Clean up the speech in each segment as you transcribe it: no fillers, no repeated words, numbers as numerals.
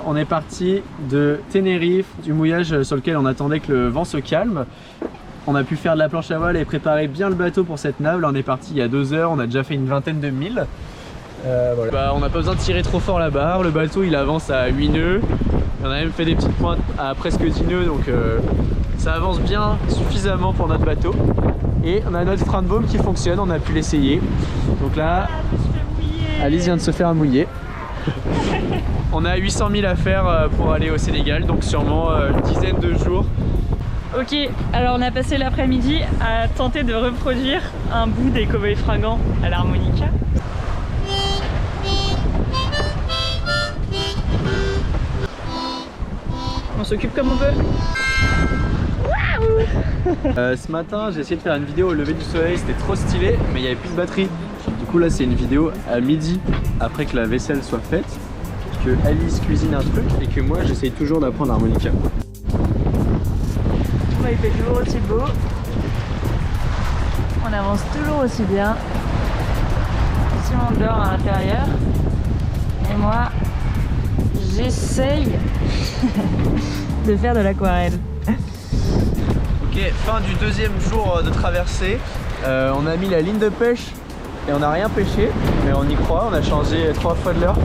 On est parti de Tenerife, du mouillage sur lequel on attendait que le vent se calme. On a pu faire de la planche à voile et préparer bien le bateau pour cette nave. Là on est parti il y a 2 heures, on a déjà fait une vingtaine de milles. Voilà. Bah, on n'a pas besoin de tirer trop fort la barre, le bateau il avance à 8 nœuds. On a même fait des petites pointes à presque 10 nœuds, donc ça avance bien suffisamment pour notre bateau. Et on a notre frein de baume qui fonctionne, on a pu l'essayer. Donc là, Alice vient de se faire mouiller. On a 800 000 à faire pour aller au Sénégal, donc sûrement une dizaine de jours. Ok, alors on a passé l'après-midi à tenter de reproduire un bout des Cowboys Fringants à l'harmonica. On s'occupe comme on peut. Ce matin j'ai essayé de faire une vidéo au lever du soleil, c'était trop stylé mais il n'y avait plus de batterie. Du coup là c'est une vidéo à midi après que la vaisselle soit faite, que Alice cuisine un truc et que moi j'essaye toujours d'apprendre l'harmonica. Il fait toujours aussi beau. On avance toujours aussi bien. Si on dort à l'intérieur. Et moi j'essaye de faire de l'aquarelle. Ok, fin du deuxième jour de traversée. On a mis la ligne de pêche et on n'a rien pêché, mais on y croit. On a changé 3 fois de l'heure.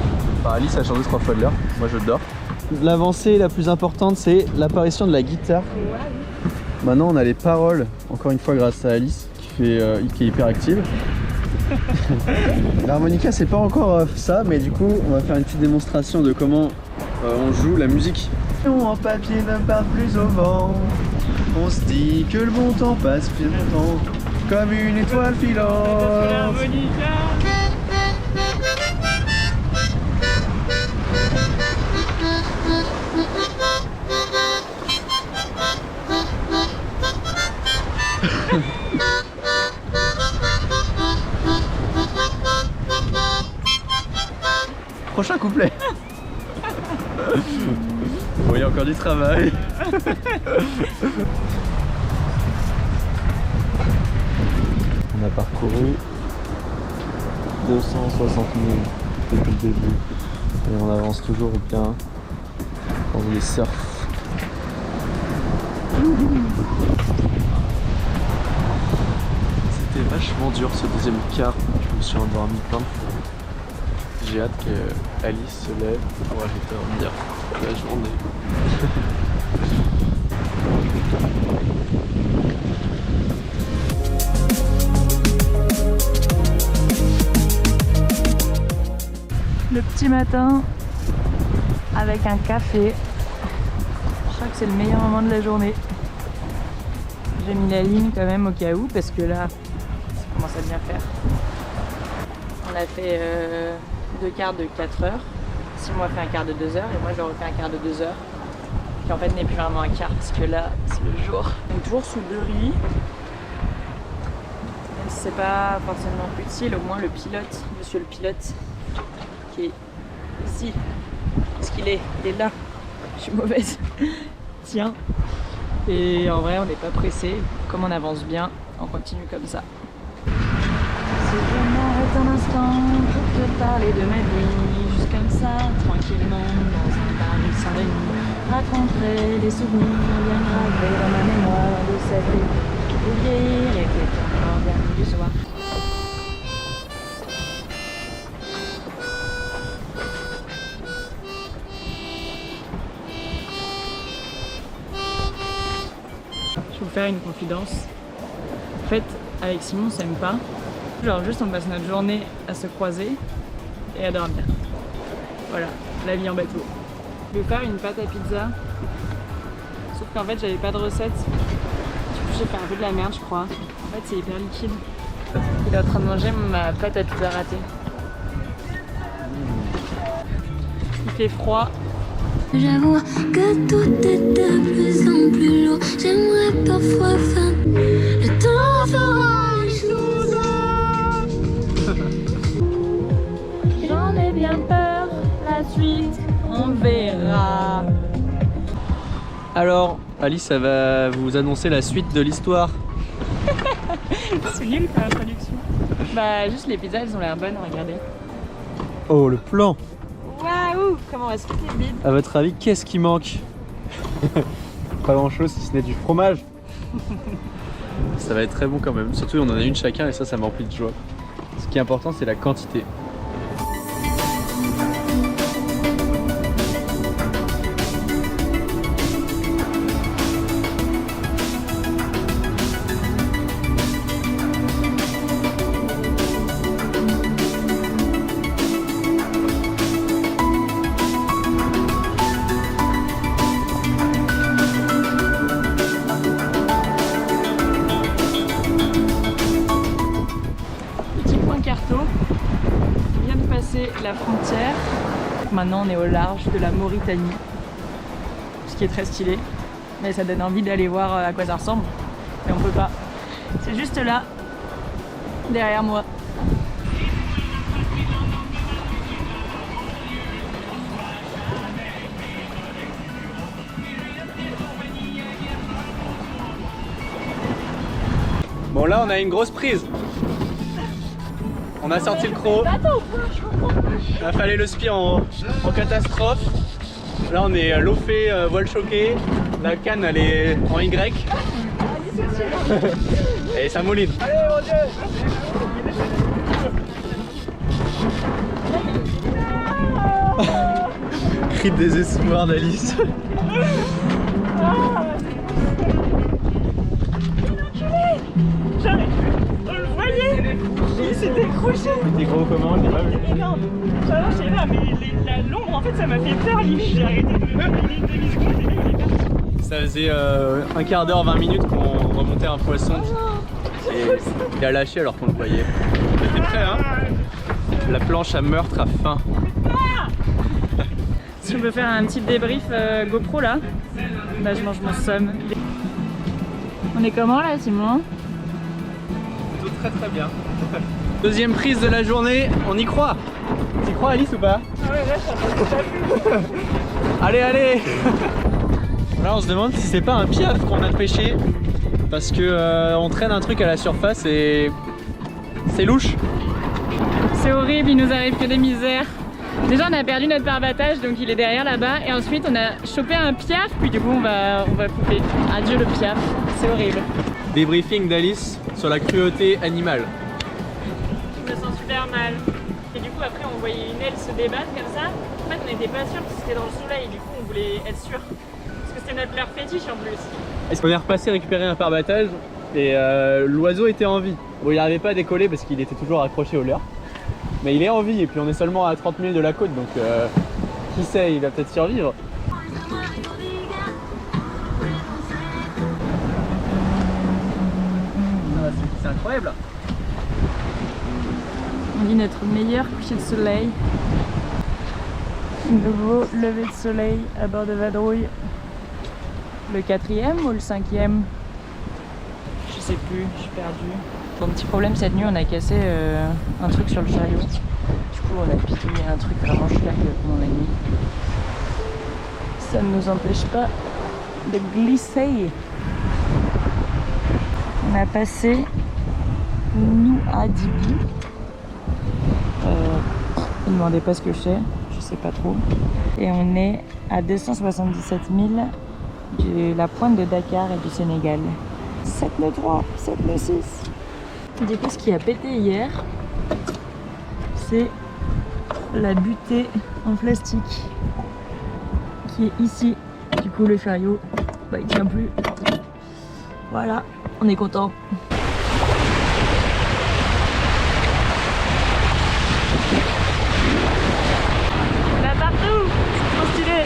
Enfin, Alice a changé 3 fois de l'heure. Moi, je dors. L'avancée la plus importante, c'est l'apparition de la guitare. Maintenant, on a les paroles, encore une fois, grâce à Alice, qui est hyper active. L'harmonica, c'est pas encore ça, mais du coup, on va faire une petite démonstration de comment on joue la musique. En papier ne part plus au vent. On se dit que le bon temps passe plus longtemps, comme une étoile filante. Prochain couplet. Bon, il y a encore du travail. On a parcouru 260 000 depuis le début et on avance toujours bien dans les surfs. C'était vachement dur ce deuxième quart, je me suis endormi plein de fois. J'ai hâte que Alice se lève pour aller dormir la journée. Le petit matin avec un café. Je crois que c'est le meilleur moment de la journée. J'ai mis la ligne quand même au cas où parce que là ça commence à bien faire. On a fait 2 quarts de 4 heures. Simon a fait un quart de 2 heures et moi j'ai refait un quart de 2 heures. Qui en fait n'est plus vraiment un quart parce que là c'est le jour. Donc toujours sous 2 riz. Même si c'est pas forcément utile, au moins le pilote, monsieur le pilote, qui est ici. Parce qu'il est là. Je suis mauvaise. Tiens. Et en vrai on n'est pas pressé. Comme on avance bien, on continue comme ça. Si je m'arrête un instant pour te parler de ma vie, juste comme ça, tranquillement, dans un Paris sans Denis, raconterai des souvenirs bien gravés dans ma mémoire de cette vie où vieillir était encore dernier du soir. Je vais vous faire une confidence. En fait, avec Simon, on s'aime pas. Genre juste on passe notre journée à se croiser et à dormir. Voilà, la vie en bateau. Je vais faire une pâte à pizza. Sauf qu'en fait j'avais pas de recette. Du coup j'ai fait un peu de la merde je crois. En fait c'est hyper liquide. Il est en train de manger ma pâte à pizza ratée. Il fait froid. J'avoue que tout est de plus en plus lourd. J'aimerais parfois faire le temps fera. J'en ai bien peur, la suite on verra. Alors, Alice, ça va vous annoncer la suite de l'histoire. C'est nul comme introduction. Bah juste les pizzas elles ont l'air bonnes, regardez. Oh, le plan. Waouh! Comment on va se péter le bide? À votre avis, qu'est-ce qui manque? Pas grand chose si ce n'est du fromage. Ça va être très bon quand même. Surtout on en a une chacun et ça me remplit de joie. Ce qui est important c'est la quantité. On vient de passer la frontière. Maintenant on est au large de la Mauritanie, ce qui est très stylé, mais ça donne envie d'aller voir à quoi ça ressemble, mais on peut pas. C'est juste là, derrière moi. Bon là on a une grosse prise. On a sorti le croc. Il a fallu le spier en catastrophe. Là on est loafé, voile choqué. La canne elle est en Y. Et ça mouline. Allez mon Dieu. Cri de désespoir d'Alice. Il s'est décroché. T'es gros comment? Je l'ai pas vu. Énorme. J'avais j'étais là, mais l'ombre en fait ça m'a fait peur limite. J'ai arrêté de Ça faisait un quart d'heure, 20 minutes qu'on remontait un poisson. Et il a lâché alors qu'on le voyait. T'es prêt hein? La planche à meurtre à faim. Si on peut faire un petit débrief GoPro là, bah je mange mon somme. On est comment là Simon? Plutôt très très bien. Deuxième prise de la journée, on y croit. T'y crois Alice ou pas? Ah ouais, là ça passe. Allez allez. Là on se demande si c'est pas un piaf qu'on a pêché. Parce que on traîne un truc à la surface et c'est louche. C'est horrible, il nous arrive que des misères. Déjà on a perdu notre barbattage donc il est derrière là-bas et ensuite on a chopé un piaf puis du coup on va couper. Adieu le piaf, c'est horrible. Débriefing d'Alice sur la cruauté animale. Je me sens super mal. Et du coup après on voyait une aile se débattre comme ça. En fait on n'était pas sûr parce que c'était dans le soleil, du coup on voulait être sûr. Parce que c'était notre leurre fétiche en plus. On est repassé récupérer un parbattage et l'oiseau était en vie. Bon il n'arrivait pas à décoller parce qu'il était toujours accroché au leurre. Mais il est en vie et puis on est seulement à 30 000 de la côte donc qui sait, il va peut-être survivre. C'est incroyable. On dit notre meilleur coucher de soleil. Nouveau lever de soleil à bord de Vadrouille. Le 4e ou le 5e? Je sais plus, je suis perdue. Bon, petit problème cette nuit, on a cassé un truc sur le chariot. Du coup, on a pitouillé un truc vraiment schlag pendant la nuit. Ça ne nous empêche pas de glisser. On a passé Nouadhibou. Ne me demandez pas ce que je sais pas trop. Et on est à 277 000 de la pointe de Dakar et du Sénégal. 7,3, 7,6. Du coup, ce qui a pété hier, c'est la butée en plastique qui est ici. Du coup, le chariot, bah, il tient plus. Voilà, on est content. Là partout, c'est trop stylé.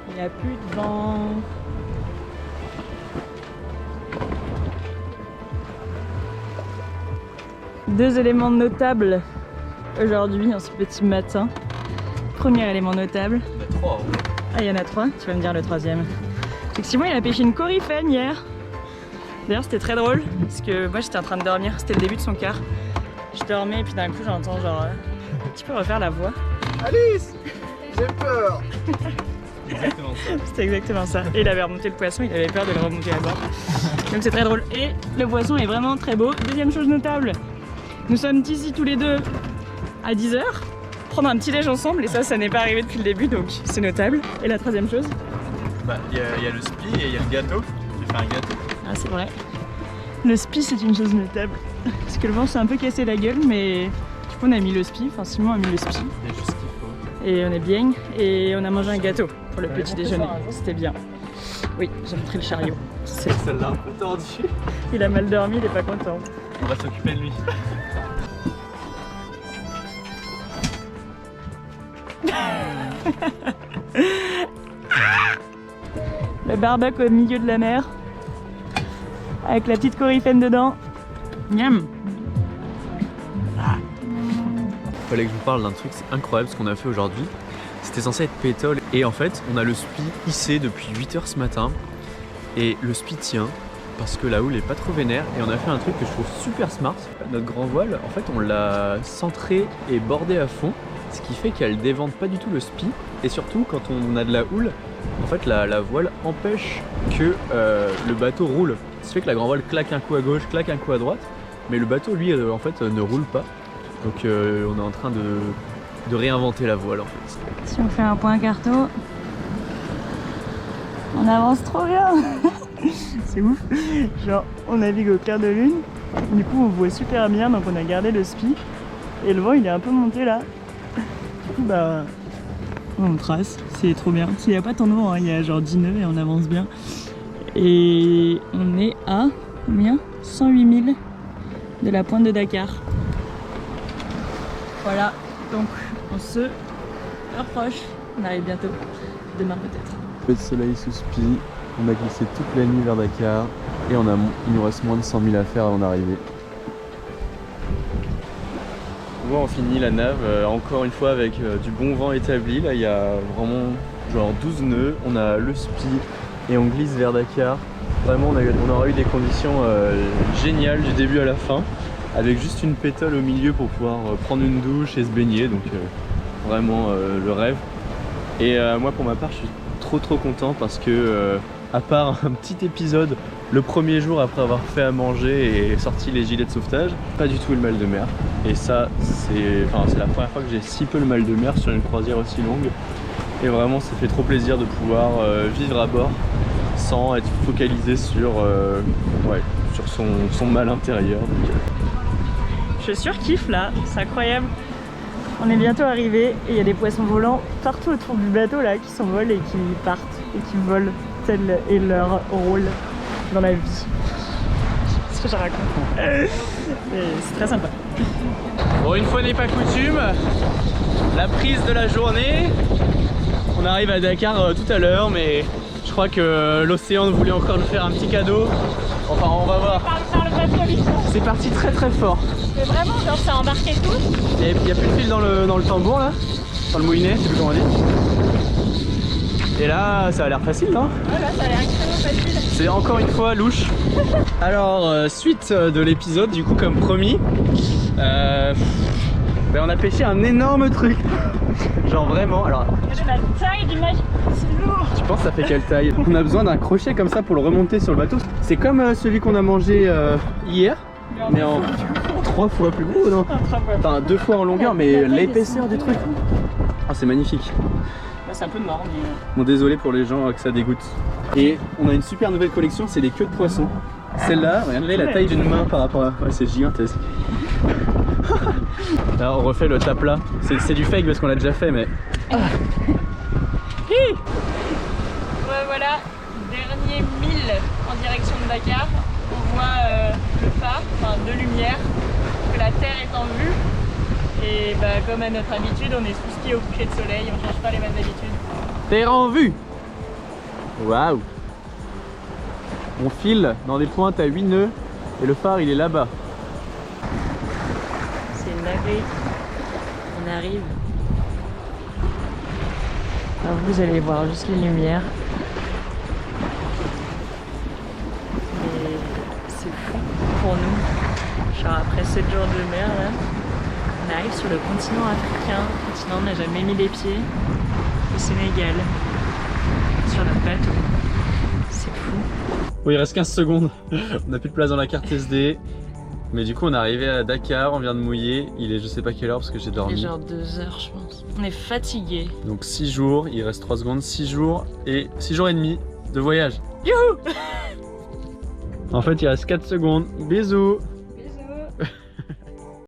Il n'y a plus de vent. Deux éléments notables aujourd'hui en ce petit matin. Premier élément notable. Il y en a 3. Ah, il y en a 3, tu vas me dire le troisième. C'est que Simon il a pêché une coryphène hier. D'ailleurs c'était très drôle parce que moi j'étais en train de dormir, c'était le début de son quart. Je dormais et puis d'un coup j'entends genre tu peux refaire la voix? Alice, j'ai peur. exactement ça. C'était exactement ça. Et il avait remonté le poisson, il avait peur de le remonter à bord. Donc c'est très drôle. Et le poisson est vraiment très beau. Deuxième chose notable, nous sommes ici tous les deux à 10h, prendre un petit déj ensemble, et ça n'est pas arrivé depuis le début, donc c'est notable. Et la troisième chose, Bah, il y a le spi et il y a le gâteau. J'ai fait un gâteau. ah c'est vrai, le spi c'est une chose notable. Parce que le vent s'est un peu cassé la gueule, mais du coup on a mis le spi, enfin Simon a mis le spi. Il y a juste ce qu'il faut. Et on est bien, et on a mangé un gâteau pour le petit déjeuner. C'était bien. Oui, j'ai montré le chariot. Celle-là un peu tordue. Il a mal dormi, il est pas content. On va s'occuper de lui. Le barbecue au milieu de la mer, avec la petite coryphène dedans. Miam. Fallait que je vous parle d'un truc, c'est incroyable ce qu'on a fait aujourd'hui. C'était censé être pétole et en fait on a le spi hissé depuis 8h ce matin et le spi tient parce que la houle est pas trop vénère et on a fait un truc que je trouve super smart. Notre grand voile, en fait on l'a centré et bordé à fond, ce qui fait qu'elle dévente pas du tout le spi et surtout quand on a de la houle, en fait la voile empêche que le bateau roule. Ce qui fait que la grand voile claque un coup à gauche, claque un coup à droite, mais le bateau lui en fait ne roule pas. Donc on est en train de réinventer la voile en fait. Si on fait un point carto, on avance trop bien. C'est ouf. Genre on navigue au clair de lune, du coup on voit super bien, donc on a gardé le spi. Et le vent il est un peu monté là. Du coup bah on trace, c'est trop bien. Il n'y a pas tant de vent, hein. Il y a genre 10 nœuds et on avance bien. Et on est à combien 108 000 de la pointe de Dakar. Voilà, donc on se rapproche, on arrive bientôt, demain peut-être. Peu de soleil sous spi, on a glissé toute la nuit vers Dakar et il nous reste moins de 100 000 à faire avant d'arriver. On finit la nave encore une fois avec du bon vent établi. Là il y a vraiment genre 12 nœuds, on a le spi et on glisse vers Dakar. Vraiment on aura eu des conditions géniales du début à la fin, avec juste une pétole au milieu pour pouvoir prendre une douche et se baigner, donc vraiment le rêve. Et moi pour ma part je suis trop content parce que à part un petit épisode le premier jour après avoir fait à manger et sorti les gilets de sauvetage, pas du tout le mal de mer. Et ça c'est la première fois que j'ai si peu le mal de mer sur une croisière aussi longue. Et vraiment ça fait trop plaisir de pouvoir vivre à bord sans être focalisé sur son mal intérieur. Donc, Je surkiffe là, c'est incroyable. On est bientôt arrivé et il y a des poissons volants partout autour du bateau là qui s'envolent et qui partent et qui volent, tel est leur rôle dans la vie. C'est ce que je raconte. C'est très sympa. Bon, une fois n'est pas coutume, la prise de la journée. On arrive à Dakar tout à l'heure, mais je crois que l'océan voulait encore nous faire un petit cadeau. Enfin, on va voir. C'est parti très fort. Mais vraiment, genre ça a embarqué tout. Il n'y a plus de fil dans le tambour là, dans le moulinet, je sais plus comment on dit. Et là, ça a l'air facile, non? Ouais, là, ça a l'air extrêmement facile. C'est encore une fois louche. Alors, suite de l'épisode, du coup, comme promis, on a pêché un énorme truc. Genre vraiment, alors... La taille du mec, c'est lourd. Tu penses ça fait quelle taille? On a besoin d'un crochet comme ça pour le remonter sur le bateau. C'est comme celui qu'on a mangé hier, mais en 3 fois plus gros, non? Enfin 2 fois en longueur, mais l'épaisseur du truc. Ah, c'est magnifique. C'est un peu mort, mais... Bon, désolé pour les gens que ça dégoûte. Et on a une super nouvelle collection, c'est les queues de poisson. Celle-là, regardez la taille d'une main par rapport à... Ouais, c'est gigantesque. Là, on refait le tap-là. C'est du fake parce qu'on l'a déjà fait, mais... Ouais, voilà, dernier 1000 en direction de Dakar. On voit le phare, enfin 2 lumières, que la terre est en vue. Et bah, comme à notre habitude, on est sous ski au coucher de soleil, on change pas les mêmes habitudes. Terre en vue. Waouh. On file dans des pointes à 8 nœuds et le phare il est là-bas. C'est une dinguerie. On arrive. Alors vous allez voir juste les lumières. Et c'est fou pour nous. Genre après 7 jours de mer là, on arrive sur le continent africain, continent où on n'a jamais mis les pieds, au Sénégal. sur notre bateau. C'est fou. Oui, il reste 15 secondes. On n'a plus de place dans la carte SD. Mais du coup, on est arrivé à Dakar, on vient de mouiller. Il est je sais pas quelle heure parce que j'ai Il dormi. est genre 2 heures, je pense. On est fatigué. Donc 6 jours, il reste 3 secondes, 6 jours et 6 jours et demi de voyage. Youhou! En fait, il reste 4 secondes. Bisous!